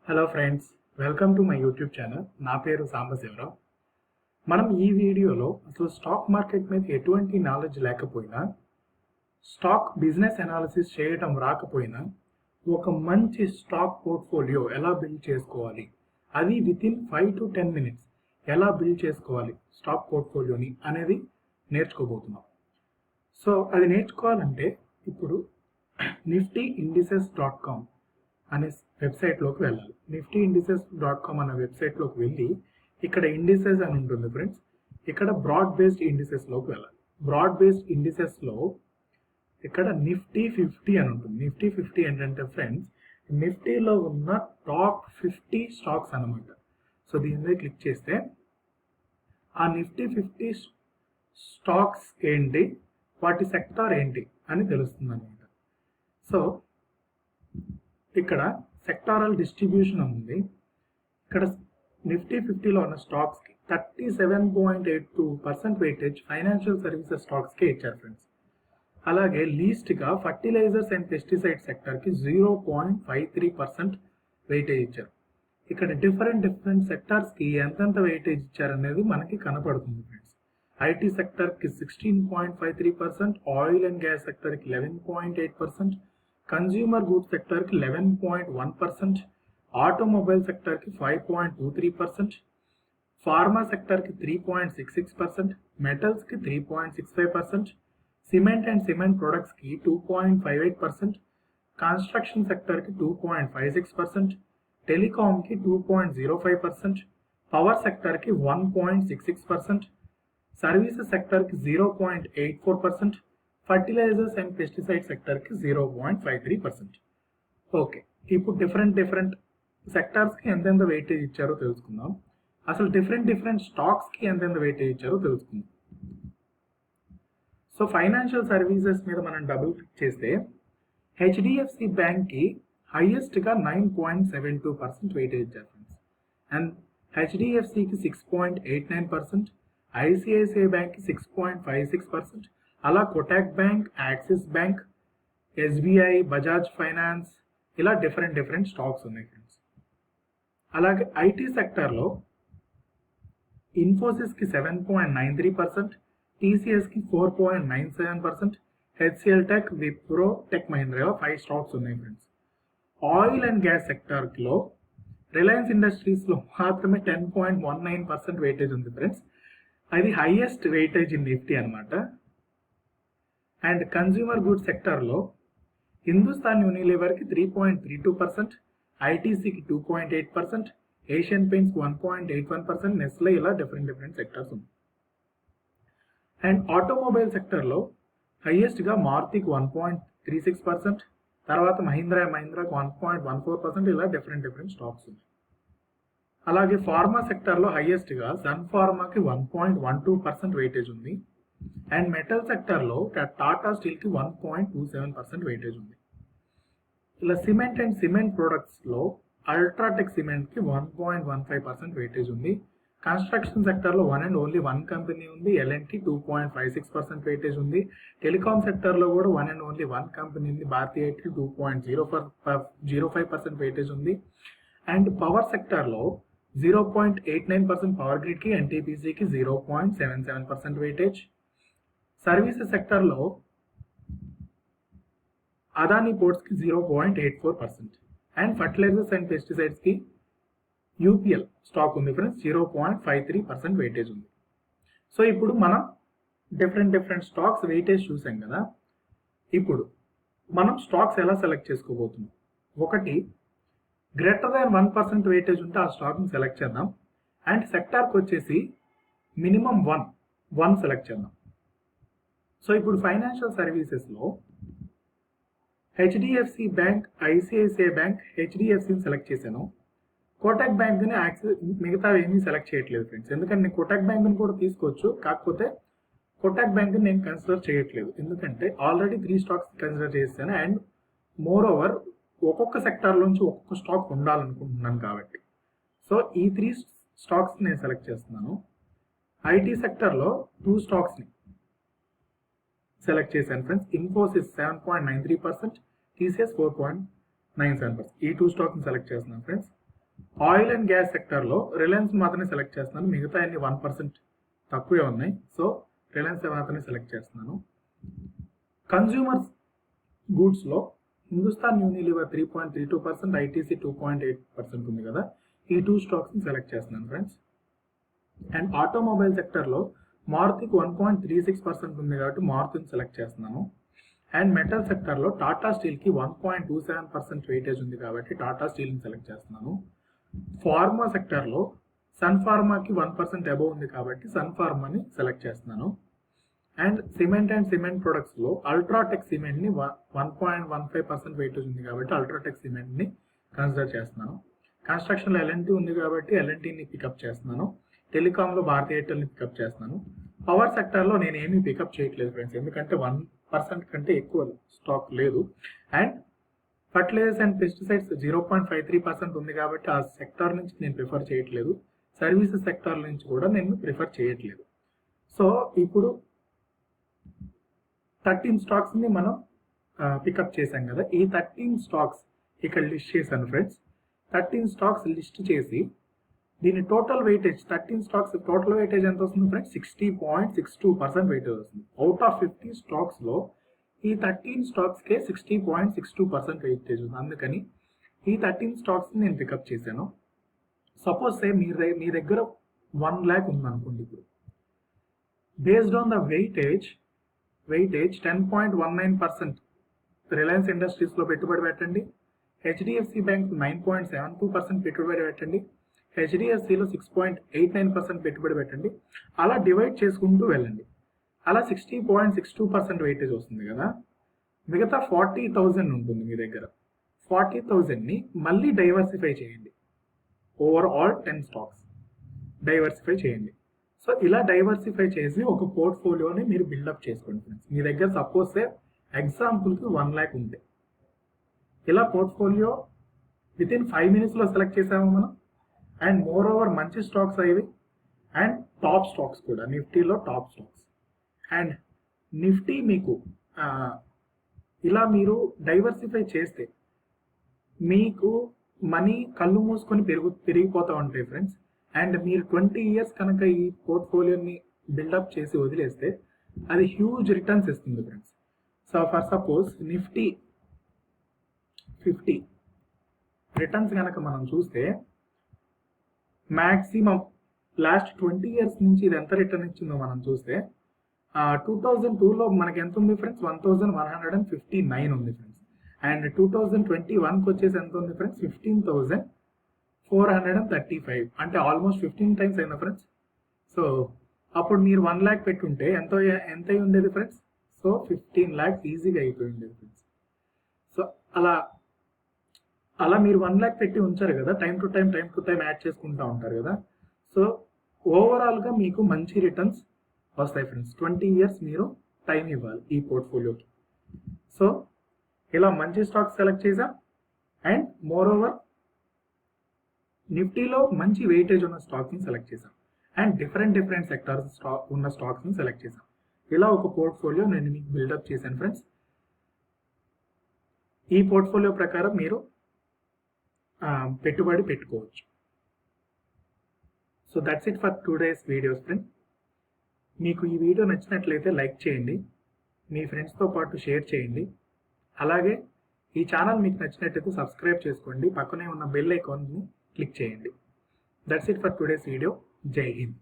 Hello friends, welcome to my YouTube channel. నా పేరు సాంబశివరావు. మనం ఈ వీడియోలో అసలు స్టాక్ మార్కెట్ మీద ఎటువంటి నాలెడ్జ్ లేకపోయినా, స్టాక్ బిజినెస్ అనాలిసిస్ చేయటం రాకపోయినా, ఒక మంచి స్టాక్ పోర్ట్ఫోలియో ఎలా బిల్డ్ చేసుకోవాలి, అది వితిన్ 5 to 10 minutes ఎలా బిల్డ్ చేసుకోవాలి స్టాక్ పోర్ట్ఫోలియోని అనేది నేర్చుకోబోతున్నాం. సో అది నేర్చుకోవాలంటే ఇప్పుడు niftyindices.com అనే వెబ్సైట్లోకి వెళ్ళాలి. niftyindices.com అనే వెబ్సైట్లోకి వెళ్ళి ఇక్కడ ఇండిసెస్ అని ఉంటుంది ఫ్రెండ్స్. ఇక్కడ బ్రాడ్ బేస్డ్ ఇండిసెస్లోకి వెళ్ళాలి. బ్రాడ్ బేస్డ్ ఇండిసెస్లో ఇక్కడ నిఫ్టీ 50 అని ఉంటుంది. నిఫ్టీ 50 ఏంటంటే ఫ్రెండ్స్, నిఫ్టీలో ఉన్న టాప్ 50 స్టాక్స్ అనమాట. సో దీని మీద క్లిక్ చేస్తే ఆ నిఫ్టీ 50 స్టాక్స్ ఏంటి, వాటి సెక్టార్ ఏంటి అని తెలుస్తుంది అనమాట. సో ఇక్కడ సెక్టారల్ డిస్ట్రిబ్యూషన్ ఉంది. ఇక్కడ నిఫ్టీ 50లో ఉన్న స్టాక్స్కి 37.82% వెయిటేజ్ ఫైనాన్షియల్ సర్వీసెస్ స్టాక్స్కే ఇచ్చారు ఫ్రెండ్స్. అలాగే లీస్ట్గా ఫర్టిలైజర్స్ అండ్ పెస్టిసైడ్ సెక్టర్కి 0.53% వెయిటేజ్ ఇచ్చారు. ఇక్కడ డిఫరెంట్ సెక్టార్స్కి ఎంతెంత వెయిటేజ్ ఇచ్చారనేది మనకి కనపడుతుంది ఫ్రెండ్స్. ఐటీ సెక్టర్కి 16.53%, ఆయిల్ అండ్ గ్యాస్ సెక్టర్కి 11.8%, కన్జ్యూమర్ గూడ్స్ సెక్టర్కి 11.1%, ఆటోమొబైల్ సెక్టర్కి 5.23%, ఫార్మా సెక్టర్కి 3.66%, మెటల్స్కి 3.65%, సిమెంట్ అండ్ సిమెంట్ ప్రొడక్ట్స్కి 2.58%, కన్స్ట్రక్షన్ సెక్టర్కి 2.56%, టెలికామ్కి 2.05%, పవర్ సెక్టర్కి 1.66%, సర్వీసెస్ సెక్టర్కి 0.84%, ఫర్టిలైజర్స్ అండ్ పెస్టిసైడ్ సెక్టర్కి 0.53%. ఓకే, ఇప్పుడు డిఫరెంట్ సెక్టార్స్కి ఎంతెంత వెయిటేజ్ ఇచ్చారో తెలుసుకుందాం. అసలు డిఫరెంట్ స్టాక్స్కి ఎంతెంత వెయిటేజ్ ఇచ్చారో తెలుసుకుందాం. సో ఫైనాన్షియల్ సర్వీసెస్ మీద మనం డబుల్ క్లిక్ చేస్తే హెచ్డిఎఫ్సి బ్యాంక్కి హైయెస్ట్గా 9.72% వెయిటేజ్ ఇచ్చారు ఫ్రెండ్స్. అండ్ హెచ్డిఎఫ్సికి 6.89%, ఐసిఐసిఐ బ్యాంక్కి 6.56%, అలా Kotak bank, axis bank, SBI, Bajaj finance, ఇలా డిఫరెంట్ స్టాక్స్ ఉన్నాయి ఫ్రెండ్స్. అలాగే ఐటీ సెక్టర్లో ఇన్ఫోసిస్కి 7.93%, టీసీఎస్కి 4.97%, HCl tech, Wipro, tech Mahindra 5 stocks ఉన్నాయి ఫ్రెండ్స్. ఆయిల్ అండ్ గ్యాస్ సెక్టర్లో రిలయన్స్ ఇండస్ట్రీస్లో మాత్రమే 10.19% వెయిటేజ్ ఉంది ఫ్రెండ్స్. అది హైయెస్ట్ వెయిటేజ్ ఇన్ నిఫ్టీ అనమాట. అండ్ కన్జ్యూమర్ గుడ్స్ సెక్టర్లో హిందుస్థాన్ యూనిలివర్కి 3.32%, ఐటీసీకి 2.8%, ఏషియన్ పెయింట్స్ 1.81%, నెస్లే, ఇలా డిఫరెంట్ సెక్టర్స్ ఉన్నాయి. అండ్ ఆటోమొబైల్ సెక్టర్లో హైయెస్ట్గా మారుతికి 1.36%, తర్వాత మహీంద్రాకి 1.14%, ఇలా డిఫరెంట్ స్టాక్స్ ఉన్నాయి. అలాగే ఫార్మా సెక్టర్లో హైయెస్ట్గా సన్ ఫార్మాకి 1.12% వెయిటేజ్ ఉంది. అండ్ మెటల్ సెక్టర్లో టాటా స్టీల్కి 1.27% వెయిటేజ్ ఉంది. ఇలా సిమెంట్ అండ్ సిమెంట్ ప్రొడక్ట్స్లో అల్ట్రాటెక్ సిమెంట్కి 1.15% వెయిటేజ్ ఉంది. కన్స్ట్రక్షన్ సెక్టర్లో one and only one company ఉంది, ఎల్ఎన్టీ 2.56% వెయిటేజ్ ఉంది. టెలికాం సెక్టర్లో కూడా one and only one company ఉంది, భారతీ ఎయిర్టెల్ 2.05% వెయిటేజ్ ఉంది. అండ్ పవర్ సెక్టర్లో 0.89% పవర్ గ్రిడ్కి, ఎన్టీపీసీకి 0.77% వెయిటేజ్. సర్వీసెస్ సెక్టర్లో అదానీ పోర్ట్స్కి 0.84%, and fertilisers and పెస్టిసైడ్స్కి UPL stock ఉంది ఫ్రెండ్స్, 0.53% వెయిటేజ్ ఉంది. సో ఇప్పుడు మనం డిఫరెంట్ స్టాక్స్ వెయిటేజ్ చూసాం కదా. ఇప్పుడు మనం స్టాక్స్ ఎలా సెలెక్ట్ చేసుకోబోతున్నాం. ఒకటి, గ్రేటర్ దాన్ 1% వెయిటేజ్ ఉంటే ఆ స్టాక్ని సెలెక్ట్ చేద్దాం. అండ్ సెక్టార్కి వచ్చేసి మినిమం 1 సెలెక్ట్ చేద్దాం. సో ఇప్పుడు ఫైనాన్షియల్ సర్వీసెస్లో హెచ్డిఎఫ్సి బ్యాంక్, ఐసిఐసిఐ బ్యాంక్, హెచ్డిఎఫ్సిని సెలెక్ట్ చేశాను. కోటక్ బ్యాంక్ని మిగతా ఏమీ సెలెక్ట్ చేయట్లేదు ఫ్రెండ్స్. ఎందుకంటే నేను కోటక్ బ్యాంక్ని కూడా తీసుకోవచ్చు, కాకపోతే కోటక్ బ్యాంక్ని నేను కన్సిడర్ చేయట్లేదు. ఎందుకంటే ఆల్రెడీ 3 స్టాక్స్ కన్సిడర్ చేశాను. అండ్ మోర్ ఓవర్ ఒక్కొక్క సెక్టార్లోంచి ఒక్కొక్క స్టాక్ ఉండాలనుకుంటున్నాను కాబట్టి. సో ఈ 3 స్టాక్స్ నేను సెలెక్ట్ చేస్తున్నాను. ఐటీ సెక్టర్లో 2 స్టాక్స్ని సెలెక్ట్ చేశాను ఫ్రెండ్స్. ఇన్ఫోసిస్ 7.93%, టీసీఎస్ 4.97%. ఈ 2 స్టాక్ని సెలెక్ట్ చేస్తున్నాను ఫ్రెండ్స్. ఆయిల్ అండ్ గ్యాస్ సెక్టర్లో రిలయన్స్ మాత్రమే సెలెక్ట్ చేస్తున్నాను, మిగతా అన్ని 1% తక్కువే ఉన్నాయి. సో రిలయన్స్ మాత్రమే సెలెక్ట్ చేస్తున్నాను. కన్జ్యూమర్స్ గూడ్స్లో హిందుస్థాన్ యూనిలివర్ 3.32%, ఐటీసీ 2.8% ఉంది కదా, ఈ 2 స్టాక్స్ని సెలెక్ట్ చేస్తున్నాను ఫ్రెండ్స్. అండ్ ఆటోమొబైల్ సెక్టర్లో మారుతికి 1.36% ఉంది కాబట్టి మారుతిని సెలెక్ట్ చేస్తున్నాను. అండ్ మెటల్ సెక్టర్లో టాటా స్టీల్కి 1.27% వెయిటేజ్ ఉంది కాబట్టి టాటా స్టీల్ని సెలెక్ట్ చేస్తున్నాను. ఫార్మా సెక్టర్లో సన్ ఫార్మాకి 1% అబోవ్ ఉంది కాబట్టి సన్ ఫార్మాని సెలెక్ట్ చేస్తున్నాను. అండ్ సిమెంట్ అండ్ సిమెంట్ ప్రొడక్ట్స్లో అల్ట్రాటెక్ సిమెంట్ని 1.15% వెయిటేజ్ ఉంది కాబట్టి అల్ట్రాటెక్ సిమెంట్ని కన్సిడర్ చేస్తున్నాను. కన్స్ట్రక్షన్లో ఎల్ఎన్టీ ఉంది కాబట్టి ఎల్ఎన్టీని పికప్ చేస్తున్నాను. టెలికాంలో భారతీ ఎయిర్టెల్ని పికప్ చేస్తున్నాను. పవర్ సెక్టర్లో నేను ఏమీ పికప్ చేయట్లేదు ఫ్రెండ్స్, ఎందుకంటే 1% కంటే ఎక్కువ స్టాక్ లేదు. అండ్ ఫర్టిలైజర్స్ అండ్ పెస్టిసైడ్స్ 0.53% ఉంది కాబట్టి ఆ సెక్టార్ నుంచి నేను ప్రిఫర్ చేయట్లేదు. సర్వీసెస్ సెక్టార్ నుంచి కూడా నేను ప్రిఫర్ చేయట్లేదు. సో ఇప్పుడు 13 స్టాక్స్ని మనం పికప్ చేశాం కదా, ఈ 13 స్టాక్స్ ఇక్కడ లిస్ట్ చేశాను ఫ్రెండ్స్. 13 స్టాక్స్ లిస్ట్ చేసి దీని total weightage 13 stocks total weightage ఎంత వస్తుంది ఫ్రెండ్స్? 60.62% వెయిటేజ్ వస్తుంది. అవుట్ ఆఫ్ 50 స్టాక్స్లో ఈ 13 స్టాక్స్కే 60.62% వెయిటేజ్ ఉంది. అందుకని ఈ 13 స్టాక్స్ని నేను పికప్ చేశాను. సపోజ్ సే మీ దగ్గర 1 lakh ఉందనుకోండి. ఇప్పుడు based on the weightage 10.19% Reliance ఇండస్ట్రీస్లో పెట్టుబడి పెట్టండి. హెచ్డిఎఫ్సి బ్యాంక్ 9.72% పెట్టుబడి పెట్టండి. హెచ్డిఎఫ్సిలో 6.89% పెట్టుబడి పెట్టండి. అలా డివైడ్ చేసుకుంటూ వెళ్ళండి. అలా 60.62% వెయిటేజ్ వస్తుంది కదా. మిగతా 40,000 ఉంటుంది మీ దగ్గర. 40,000ని మళ్ళీ డైవర్సిఫై చేయండి. ఓవరాల్ 10 స్టాక్స్ డైవర్సిఫై చేయండి. సో ఇలా డైవర్సిఫై చేసి ఒక పోర్ట్ఫోలియోని మీరు బిల్డప్ చేసుకోండి ఫ్రెండ్స్. మీ దగ్గర సపోజ్ ఎగ్జాంపుల్కి 1 lakh ఉంటే ఇలా పోర్ట్ఫోలియో వితిన్ 5 minutesలో సెలెక్ట్ చేసాము మనం. అండ్ మోర్ ఓవర్ మంచి స్టాక్స్ అవి అండ్ టాప్ స్టాక్స్ కూడా, నిఫ్టీలో టాప్ స్టాక్స్. అండ్ నిఫ్టీ మీకు ఇలా మీరు డైవర్సిఫై చేస్తే మీకు మనీ కళ్ళు మూసుకొని పెరిగిపోతూ ఉంటాయి ఫ్రెండ్స్. అండ్ మీరు 20 years కనుక ఈ పోర్ట్ఫోలియోని బిల్డప్ చేసి వదిలేస్తే అది హ్యూజ్ రిటర్న్స్ ఇస్తుంది friends. So for suppose Nifty 50 returns కనుక మనం చూస్తే మ్యాక్సిమం లాస్ట్ 20 years నుంచి ఇది ఎంత రిటర్న్ ఇచ్చిందో మనం చూస్తే 2002లో మనకి ఎంత ఉంది ఫ్రెండ్స్? 1159 ఉంది ఫ్రెండ్స్. అండ్ 2021కి వచ్చేసి ఎంత ఉంది ఫ్రెండ్స్? 15,435, అంటే ఆల్మోస్ట్ 15 times అయినా ఫ్రెండ్స్. సో అప్పుడు మీరు 1 lakh పెట్టుంటే ఎంత అయి ఉండేది ఫ్రెండ్స్? సో 15 lakhs ఈజీగా అయిపోయి ఉండేది ఫ్రెండ్స్. సో అలా మీరు 1 lakh పెట్టి ఉంచారు కదా, టైం టు టైం యాడ్ చేసుకుంటూ ఉంటారు కదా. సో ఓవరాల్గా మీకు మంచి రిటర్న్స్ వస్తాయి ఫ్రెండ్స్. 20 years మీరు టైం ఇవ్వాలి ఈ పోర్ట్ఫోలియోకి. సో ఇలా మంచి స్టాక్స్ సెలెక్ట్ చేసాం. అండ్ మోర్ ఓవర్ నిఫ్టీలో మంచి వెయిటేజ్ ఉన్న స్టాక్స్ని సెలెక్ట్ చేసాం. అండ్ డిఫరెంట్ సెక్టార్స్ ఉన్న స్టాక్స్ని సెలెక్ట్ చేసాం. ఇలా ఒక పోర్ట్ఫోలియో నేను మీకు బిల్డప్ చేశాను ఫ్రెండ్స్. ఈ పోర్ట్ఫోలియో ప్రకారం మీరు పెట్టుబడి పెట్టుకోవచ్చు. So that's it for today's videos friend. మీకు ఈ వీడియో నచ్చినట్లయితే లైక్ చేయండి, మీ ఫ్రెండ్స్తో పాటు షేర్ చేయండి. అలాగే ఈ ఛానల్ మీకు నచ్చినట్లయితే సబ్స్క్రైబ్ చేసుకోండి, పక్కనే ఉన్న బెల్ ఐకాన్ని క్లిక్ చేయండి. That's it for today's video. జై హింద్.